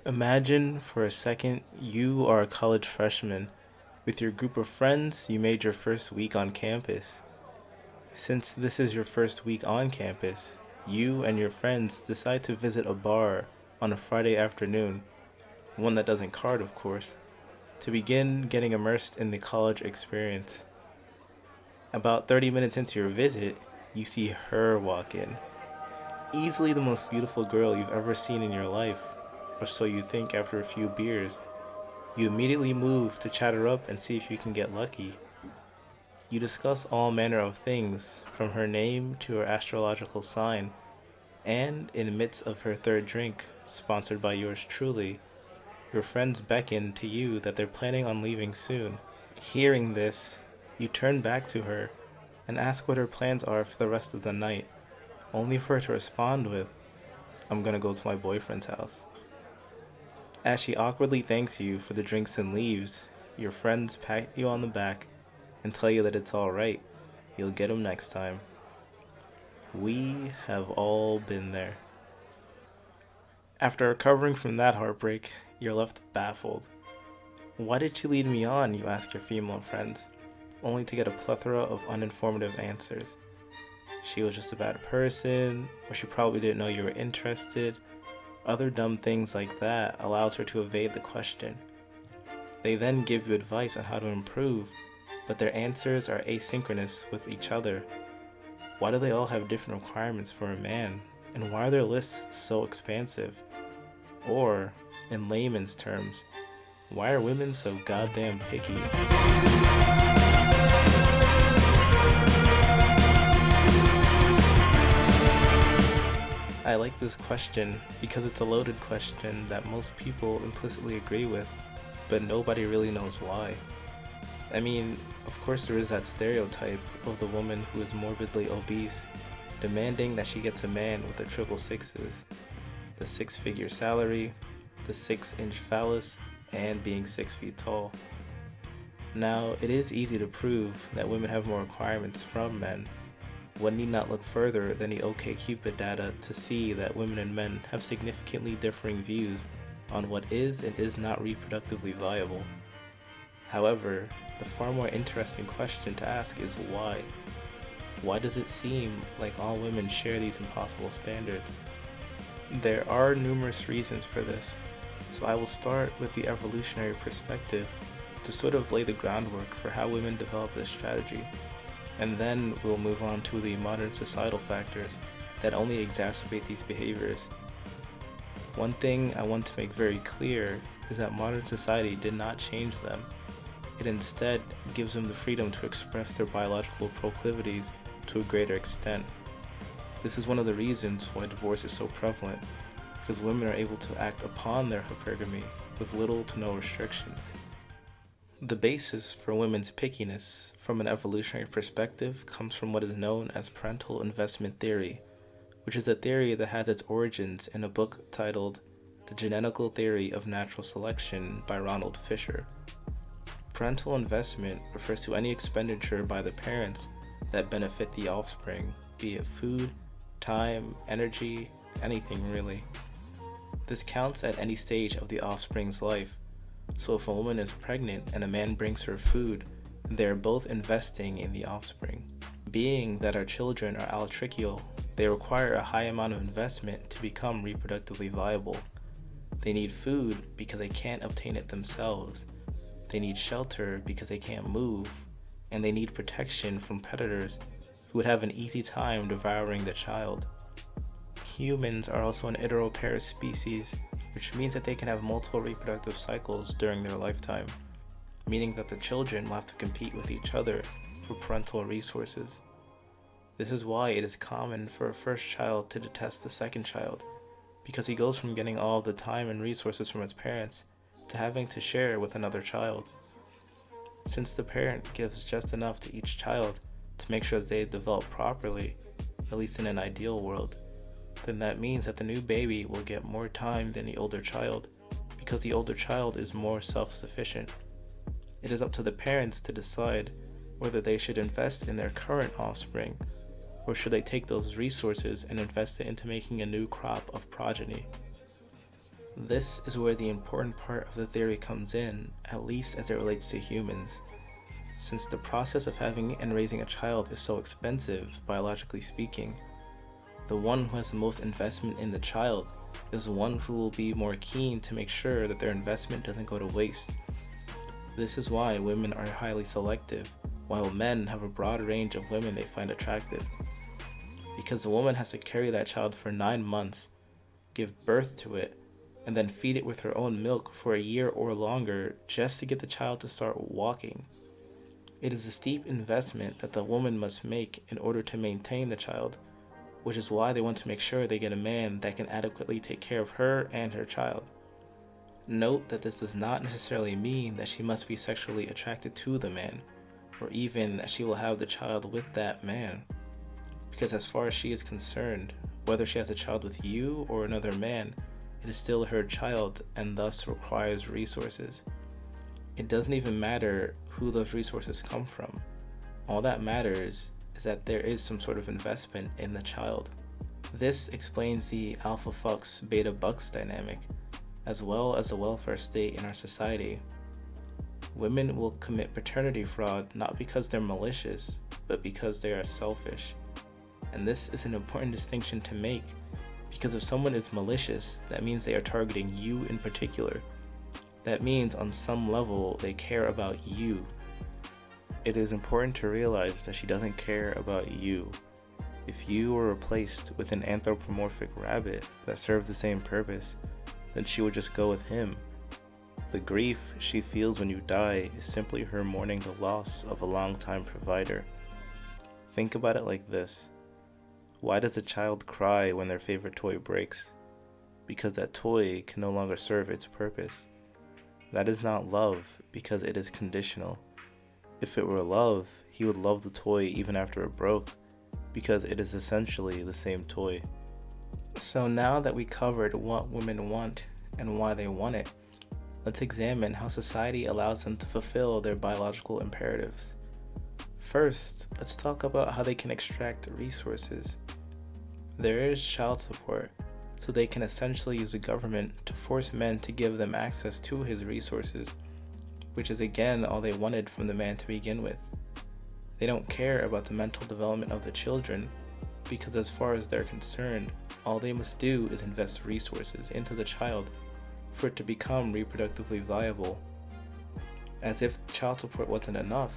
Imagine for a second you are a college freshman. With your group of friends, you made your first week on campus. Since this is your first week on campus, you and your friends decide to visit a bar on a Friday afternoon, one that doesn't card, of course, to begin getting immersed in the college experience. About 30 minutes into your visit, you see her walk in. Easily the most beautiful girl you've ever seen in your life, or so you think after a few beers. You immediately move to chat her up and see if you can get lucky. You discuss all manner of things, from her name to her astrological sign, and in the midst of her third drink, sponsored by yours truly, your friends beckon to you that they're planning on leaving soon. Hearing this, you turn back to her and ask what her plans are for the rest of the night, only for her to respond with, "I'm gonna go to my boyfriend's house." As she awkwardly thanks you for the drinks and leaves, your friends pat you on the back and tell you that it's alright, you'll get 'em next time. We have all been there. After recovering from that heartbreak, you're left baffled. Why did she lead me on, you ask your female friends, only to get a plethora of uninformative answers. She was just a bad person, or she probably didn't know you were interested. Other dumb things like that allows her to evade the question. They then give you advice on how to improve, but their answers are asynchronous with each other. Why do they all have different requirements for a man? And why are their lists so expansive? Or, in layman's terms, why are women so goddamn picky? I like this question because it's a loaded question that most people implicitly agree with, but nobody really knows why. I mean, of course there is that stereotype of the woman who is morbidly obese, demanding that she gets a man with the triple sixes, the six-figure salary, the 6-inch phallus, and being 6 feet tall. Now, it is easy to prove that women have more requirements from men. One need not look further than the OkCupid data to see that women and men have significantly differing views on what is and is not reproductively viable. However, the far more interesting question to ask is why? Why does it seem like all women share these impossible standards? There are numerous reasons for this, so I will start with the evolutionary perspective to sort of lay the groundwork for how women develop this strategy, and then we'll move on to the modern societal factors that only exacerbate these behaviors. One thing I want to make very clear is that modern society did not change them. It instead gives them the freedom to express their biological proclivities to a greater extent. This is one of the reasons why divorce is so prevalent, because women are able to act upon their hypergamy with little to no restrictions. The basis for women's pickiness from an evolutionary perspective comes from what is known as parental investment theory, which is a theory that has its origins in a book titled The Genetical Theory of Natural Selection by Ronald Fisher. Parental investment refers to any expenditure by the parents that benefit the offspring, be it food, time, energy, anything really. This counts at any stage of the offspring's life. So if a woman is pregnant and a man brings her food, they are both investing in the offspring. Being that our children are allotrichial, they require a high amount of investment to become reproductively viable. They need food because they can't obtain it themselves. They need shelter because they can't move. And they need protection from predators who would have an easy time devouring the child. Humans are also an heteroparous species, which means that they can have multiple reproductive cycles during their lifetime, meaning that the children will have to compete with each other for parental resources. This is why it is common for a first child to detest the second child, because he goes from getting all of the time and resources from his parents to having to share with another child. Since the parent gives just enough to each child to make sure that they develop properly, at least in an ideal world, then that means that the new baby will get more time than the older child, because the older child is more self-sufficient. It is up to the parents to decide whether they should invest in their current offspring, or should they take those resources and invest it into making a new crop of progeny. This is where the important part of the theory comes in, at least as it relates to humans. Since the process of having and raising a child is so expensive, biologically speaking, the one who has the most investment in the child is the one who will be more keen to make sure that their investment doesn't go to waste. This is why women are highly selective, while men have a broad range of women they find attractive. Because the woman has to carry that child for 9 months, give birth to it, and then feed it with her own milk for a year or longer just to get the child to start walking. It is a steep investment that the woman must make in order to maintain the child, which is why they want to make sure they get a man that can adequately take care of her and her child. Note that this does not necessarily mean that she must be sexually attracted to the man, or even that she will have the child with that man. Because as far as she is concerned, whether she has a child with you or another man, it is still her child and thus requires resources. It doesn't even matter who those resources come from. All that matters is that there is some sort of investment in the child. This explains the alpha fucks beta bucks dynamic, as well as the welfare state in our society. Women will commit paternity fraud not because they're malicious, but because they are selfish. And this is an important distinction to make, because if someone is malicious, that means they are targeting you in particular. That means on some level they care about you. It is important to realize that she doesn't care about you. If you were replaced with an anthropomorphic rabbit that served the same purpose, then she would just go with him. The grief she feels when you die is simply her mourning the loss of a longtime provider. Think about it like this. Why does a child cry when their favorite toy breaks? Because that toy can no longer serve its purpose. That is not love, because it is conditional. If it were love, he would love the toy even after it broke, because it is essentially the same toy. So now that we covered what women want and why they want it, let's examine how society allows them to fulfill their biological imperatives. First, let's talk about how they can extract resources. There is child support, so they can essentially use the government to force men to give them access to his resources, which is again all they wanted from the man to begin with. They don't care about the mental development of the children, because as far as they're concerned, all they must do is invest resources into the child for it to become reproductively viable. As if child support wasn't enough,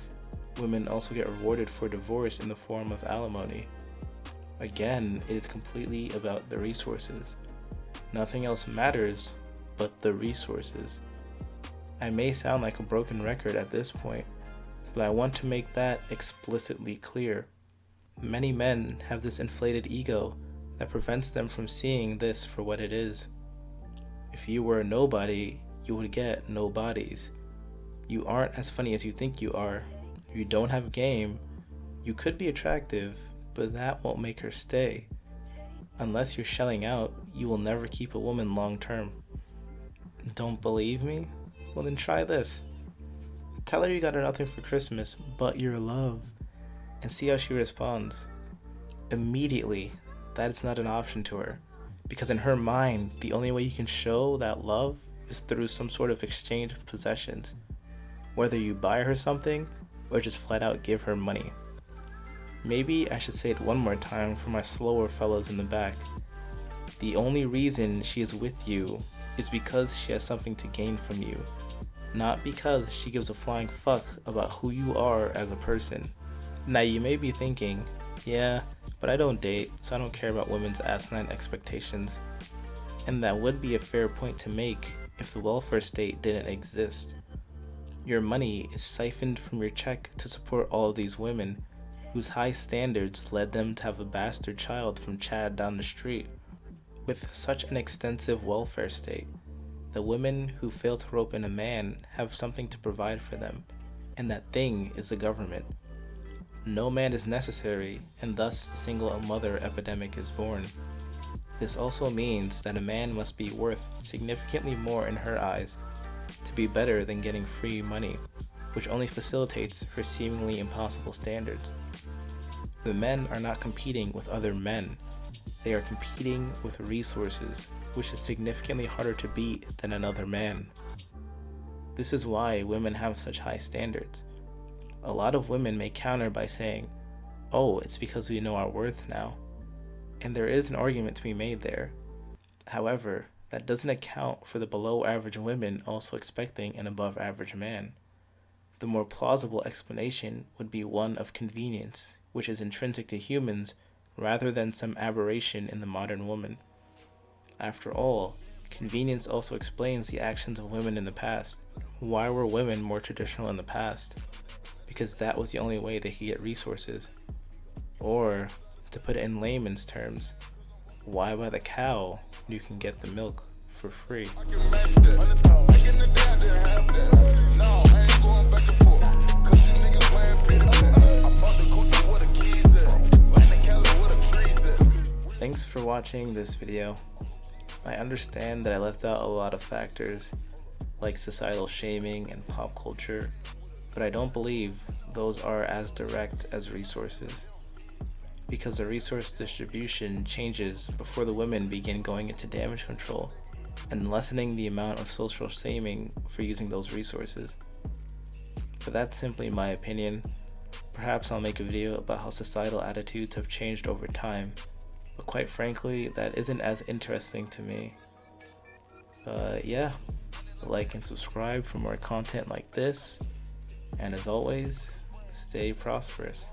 women also get rewarded for divorce in the form of alimony. Again, it is completely about the resources. Nothing else matters but the resources. I may sound like a broken record at this point, but I want to make that explicitly clear. Many men have this inflated ego that prevents them from seeing this for what it is. If you were a nobody, you would get no bodies. You aren't as funny as you think you are. You don't have game. You could be attractive, but that won't make her stay. Unless you're shelling out, you will never keep a woman long term. Don't believe me? Well then try this. Tell her you got her nothing for Christmas but your love, and see how she responds. Immediately, that is not an option to her, because in her mind, the only way you can show that love is through some sort of exchange of possessions. Whether you buy her something, or just flat out give her money. Maybe I should say it one more time for my slower fellows in the back. The only reason she is with you is because she has something to gain from you, not because she gives a flying fuck about who you are as a person. Now you may be thinking, yeah, but I don't date, so I don't care about women's asinine expectations. And that would be a fair point to make if the welfare state didn't exist. Your money is siphoned from your check to support all of these women whose high standards led them to have a bastard child from Chad down the street. With such an extensive welfare state, the women who fail to rope in a man have something to provide for them, and that thing is the government. No man is necessary, and thus the single mother epidemic is born. This also means that a man must be worth significantly more in her eyes to be better than getting free money, which only facilitates her seemingly impossible standards. The men are not competing with other men. They are competing with resources, which is significantly harder to beat than another man. This is why women have such high standards. A lot of women may counter by saying, "Oh, it's because we know our worth now." And there is an argument to be made there. However, that doesn't account for the below average women also expecting an above average man. The more plausible explanation would be one of convenience, which is intrinsic to humans rather than some aberration in the modern woman. After all, convenience also explains the actions of women in the past. Why were women more traditional in the past? Because that was the only way they could get resources. Or, to put it in layman's terms, why buy the cow when you can get the milk for free? Thanks for watching this video. I understand that I left out a lot of factors like societal shaming and pop culture, but I don't believe those are as direct as resources, because the resource distribution changes before the women begin going into damage control and lessening the amount of social shaming for using those resources. But that's simply my opinion. Perhaps I'll make a video about how societal attitudes have changed over time, but quite frankly, that isn't as interesting to me. But yeah, like and subscribe for more content like this, and as always, stay prosperous.